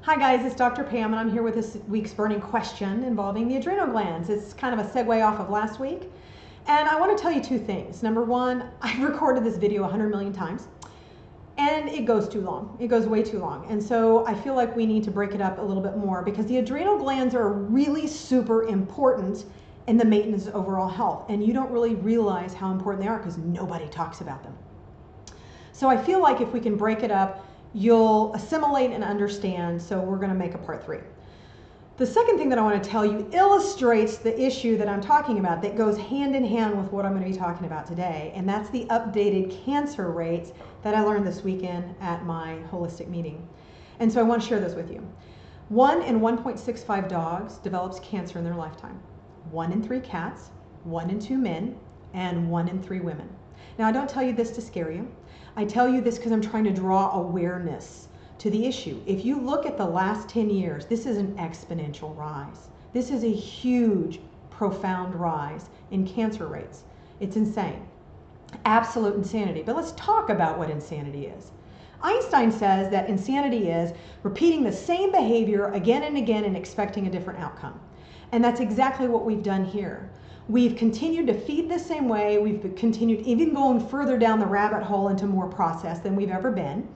Hi guys, it's Dr. Pam and I'm here with this week's burning question involving the adrenal glands. It's kind of a segue off of last week. And I want to tell you two things. Number one, I've recorded this video 100 million times and it goes too long. It goes way too long. And so I feel like we need to break it up a little bit more because the adrenal glands are really super important in the maintenance of overall health. And you don't really realize how important they are because nobody talks about them. So I feel like if we can break it up, you'll assimilate and understand, so we're going to make a part 3. The second thing that I want to tell you illustrates the issue that I'm talking about that goes hand in hand with what I'm going to be talking about today, and that's the updated cancer rates that I learned this weekend at my holistic meeting. And so I want to share this with you. 1 in 1.65 dogs develops cancer in their lifetime. 1 in 3 cats, 1 in 2 men, and 1 in 3 women. Now, I don't tell you this to scare you. I tell you this because I'm trying to draw awareness to the issue. If you look at the last 10 years, this is an exponential rise. This is a huge, profound rise in cancer rates. It's insane. Absolute insanity. But let's talk about what insanity is. Einstein says that insanity is repeating the same behavior again and again and expecting a different outcome. And that's exactly what we've done here. We've continued to feed the same way. We've continued even going further down the rabbit hole into more processed than we've ever been.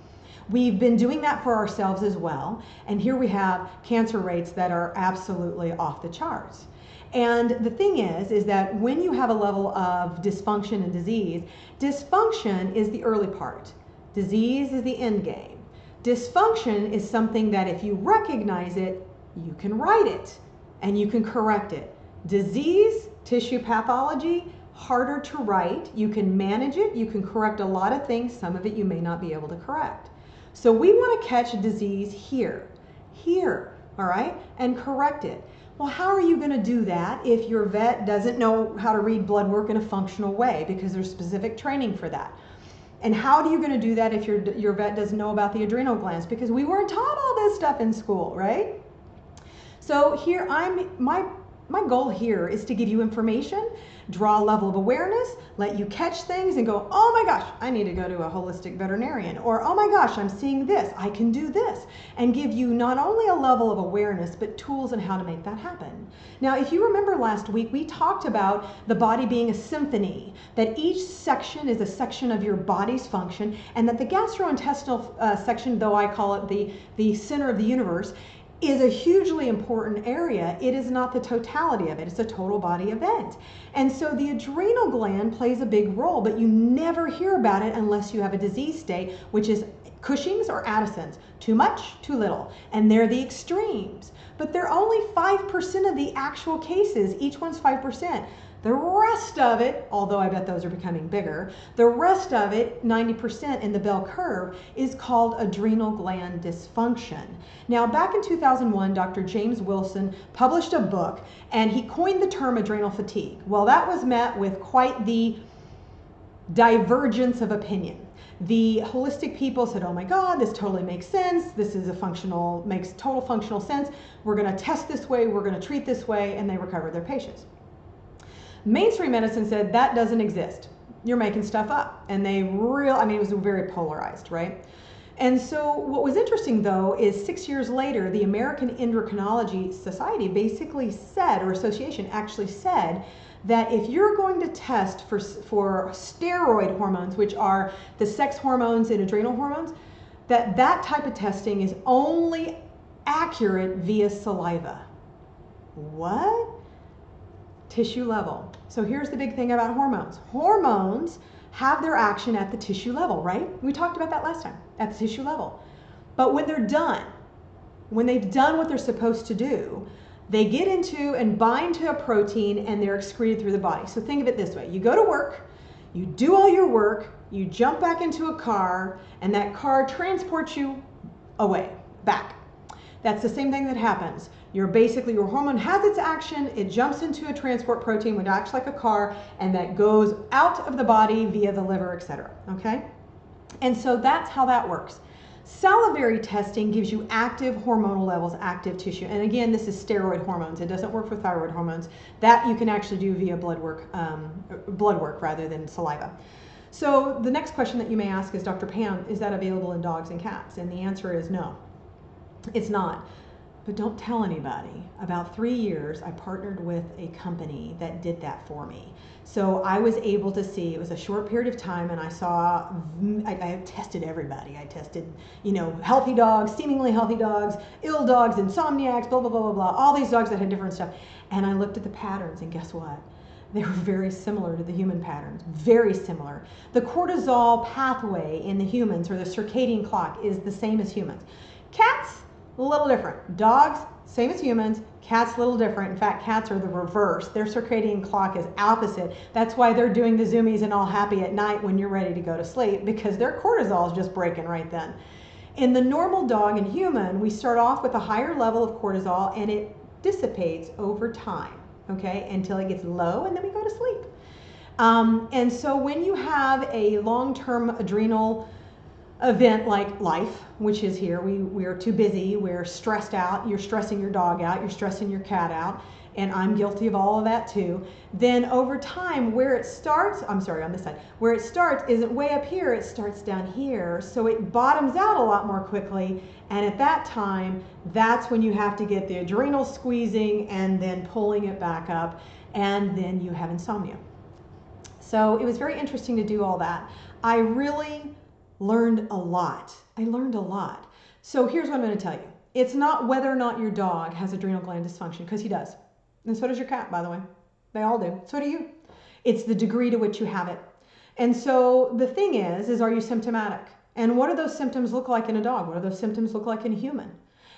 We've been doing that for ourselves as well. And here we have cancer rates that are absolutely off the charts. And the thing is that when you have a level of dysfunction and disease, dysfunction is the early part. Disease is the end game. Dysfunction is something that if you recognize it, you can right it and you can correct it. Disease, tissue pathology, harder to right. You can manage it. You can correct a lot of things. Some of it you may not be able to correct. So we want to catch disease here, all right, and correct it. Well, how are you going to do that if your vet doesn't know how to read blood work in a functional way because there's specific training for that? And how are you going to do that if your vet doesn't know about the adrenal glands because we weren't taught all this stuff in school, right? So here my goal here is to give you information, draw a level of awareness, let you catch things and go, oh my gosh, I need to go to a holistic veterinarian, or oh my gosh, I'm seeing this, I can do this, and give you not only a level of awareness, but tools on how to make that happen. Now, if you remember last week, we talked about the body being a symphony, that each section is a section of your body's function, and that the gastrointestinal section, though I call it the center of the universe, is a hugely important area. It is not the totality of it. It's a total body event. And so the adrenal gland plays a big role, but you never hear about it unless you have a disease state, which is Cushing's or Addison's. Too much, too little. And they're the extremes. But they're only 5% of the actual cases. Each one's 5%. The rest of it, although I bet those are becoming bigger, the rest of it, 90% in the bell curve, is called adrenal gland dysfunction. Now, back in 2001, Dr. James Wilson published a book, and he coined the term adrenal fatigue. Well, that was met with quite the divergence of opinion. The holistic people said, oh my God, this totally makes sense. This is makes total functional sense. We're going to test this way. We're going to treat this way, and they recover their patients. Mainstream medicine said that doesn't exist. You're making stuff up. And it was very polarized, right? And so what was interesting though is 6 years later, the American Endocrinology Society basically said, or association actually said, that if you're going to test for steroid hormones, which are the sex hormones and adrenal hormones, that type of testing is only accurate via saliva. What? Tissue level. So here's the big thing about hormones. Hormones have their action at the tissue level, right? We talked about that last time, at the tissue level. But when they're done, when they've done what they're supposed to do, they get into and bind to a protein and they're excreted through the body. So think of it this way. You go to work, you do all your work, you jump back into a car, and that car transports you away, back. That's the same thing that happens. Your hormone has its action, it jumps into a transport protein, which acts like a car, and that goes out of the body via the liver, etc. Okay? And so that's how that works. Salivary testing gives you active hormonal levels, active tissue. And again, this is steroid hormones. It doesn't work for thyroid hormones. That you can actually do via blood work rather than saliva. So the next question that you may ask is, Dr. Pam, is that available in dogs and cats? And the answer is no. It's not. But don't tell anybody. About 3 years, I partnered with a company that did that for me. So I was able to see, it was a short period of time, and I saw, I tested everybody. I tested, healthy dogs, seemingly healthy dogs, ill dogs, insomniacs, blah, blah, blah, blah, blah, all these dogs that had different stuff. And I looked at the patterns, and guess what? They were very similar to the human patterns, very similar. The cortisol pathway in the humans, or the circadian clock, is the same as humans. Cats, a little different. Dogs, same as humans. Cats, a little different. In fact, cats are the reverse. Their circadian clock is opposite. That's why they're doing the zoomies and all happy at night when you're ready to go to sleep, because their cortisol is just breaking right then. In the normal dog and human, we start off with a higher level of cortisol, and it dissipates over time, okay, until it gets low, and then we go to sleep. And so when you have a long-term adrenal event like life, which is here, we are too busy, we're stressed out, you're stressing your dog out, you're stressing your cat out, and I'm guilty of all of that too, then over time where it starts, on this side, where it starts isn't way up here, it starts down here, so it bottoms out a lot more quickly, and at that time, that's when you have to get the adrenal squeezing and then pulling it back up, and then you have insomnia. So it was very interesting to do all that. I really learned a lot. I learned a lot. So here's what I'm going to tell you. It's not whether or not your dog has adrenal gland dysfunction, because he does. And so does your cat, by the way. They all do. So do you. It's the degree to which you have it. And so the thing is are you symptomatic? And what do those symptoms look like in a dog? What do those symptoms look like in a human?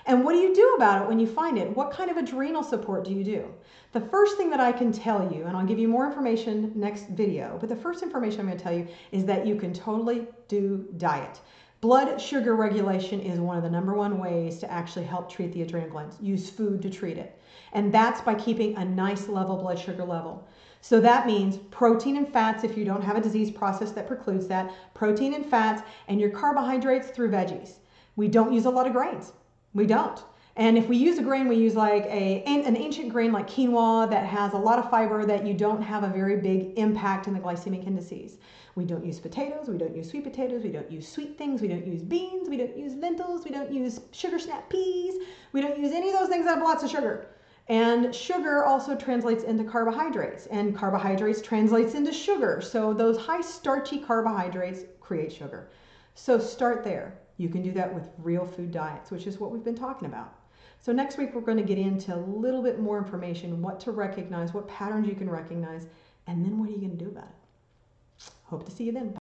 And what do you do about it when you find it? What kind of adrenal support do you do? The first thing that I can tell you, and I'll give you more information next video, but the first information I'm going to tell you is that you can totally do diet. Blood sugar regulation is one of the #1 ways to actually help treat the adrenal glands. Use food to treat it. And that's by keeping a nice level blood sugar level. So that means protein and fats if you don't have a disease process that precludes that, protein and fats, and your carbohydrates through veggies. We don't use a lot of grains. We don't. And if we use a grain, we use like an ancient grain like quinoa that has a lot of fiber that you don't have a very big impact in the glycemic indices. We don't use potatoes, we don't use sweet potatoes, we don't use sweet things, we don't use beans, we don't use lentils, we don't use sugar snap peas, we don't use any of those things that have lots of sugar. And sugar also translates into carbohydrates, and carbohydrates translates into sugar. So those high starchy carbohydrates create sugar. So start there. You can do that with real food diets, which is what we've been talking about. So next week, we're going to get into a little bit more information, what to recognize, what patterns you can recognize, and then what are you going to do about it? Hope to see you then.